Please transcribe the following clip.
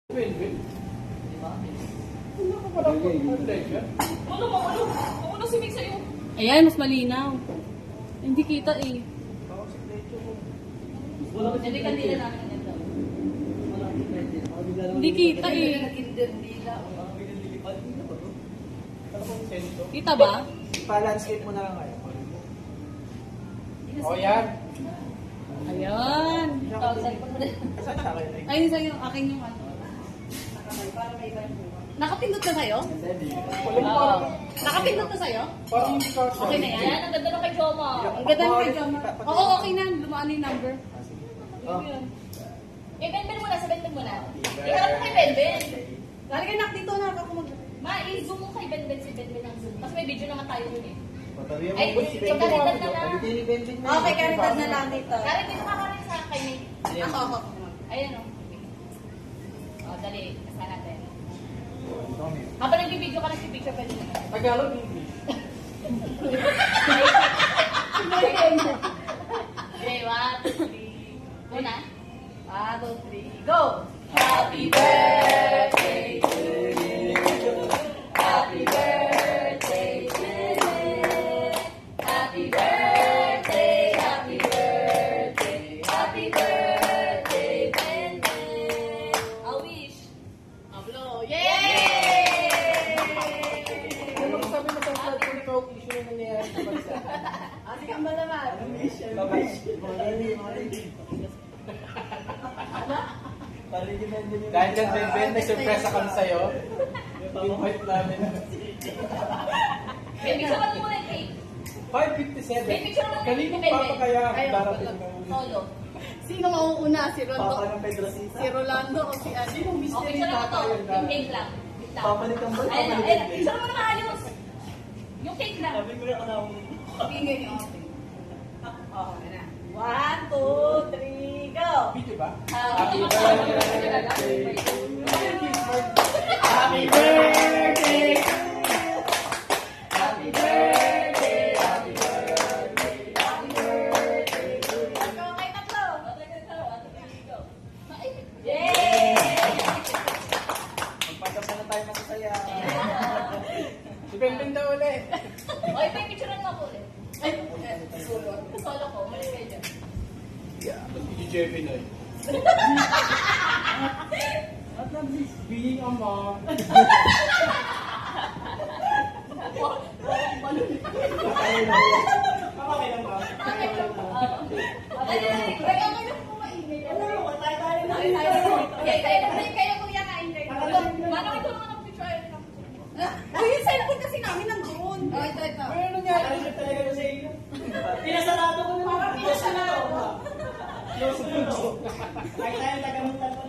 Ano si Mix sa'yo? Ayan, mas malinaw. Hindi kita eh. Hindi ka nila namin ito. Hindi kita eh. Kita ba? Pa-landscape mo na lang kayo. O yan. Ayan. Saan sa akin? Ayun sa'yo, akin yung ano. Nakapindot na sa'yo? Oo. Nakapindot na sa'yo? Parang hindi ka. Okay na yan? Ayan, ang ganda ng kay Joma. Ang ganda na kay Joma. Oo, okay na. Lumaan na yung number. Eh, Benben muna, sa Benben muna. Ikaw mo kay Benben. Lalagay na dito na ako mag... Ma-i-zoom mo kay Benben si Benben ang zoom. Kasi may video naman tayo dun eh. Batarya mo Ay, po si yung karidad na lang. Okay, karidad na lang dito. Karin, dito ka karin sa kay Nick. Ako. Ayan o. O, dali. Kasama natin. Habang nag-video ka, nag-picture pwede na. Tagalog English. Okay, 1, 2, 3. Muna. 1, 2, 3, go! Happy birthday to you. Happy birthday to you. Happy birthday, happy birthday, happy birthday, Benben. A wish. A blow. Yay! Ano sabi mo tong flood control issue na nangyayari sa bansa? Ate ka ba naman? Dahil dyan, Ben, may surpresa kami sa'yo. Invite namin. May picture mo muna yung cake. 5:57. May picture mo muna Kanino yung pa Benben. kaya Ayaw, darating ng... solo. Sino mauuna? Si Rondo? Papa ng Pedro Sita. Si Rolando o si ano? Sinong Okay, mystery picture mo tata to. yun? Yung cake lang. Wait lang. Papa ni Kambal. Ayan na, ayan na. Picture mo na maayos. Yung cake lang. Sabi ko na kanawang. Ingay niyo. Okay na. 1, 2, 3, go! Video ba? Happy birthday. Happy birthday! Happy birthday! Happy birthday! Happy birthday! Okay, tatlo! Go! Yay! Magpagkasa na tayo masasaya. Si Ben daw ulit. Oy, may picturean mo ako ulit. Ay, solo ko. Malis kayo dyan. Si Jeffy na yun. At least being a mom. Okay lang ba? Okay lang. Ay, okay lang po maingay. Okay, kayo kuya kain kayo. Paano ito naman ang picture? Ay, yung cellphone kasi namin nandoon. Oh, ito. Ano nangyari? Talaga na sa iyo. Pinasarado ko na. Parang pinasarado. Close to. Kahit tayo taga-muntan ko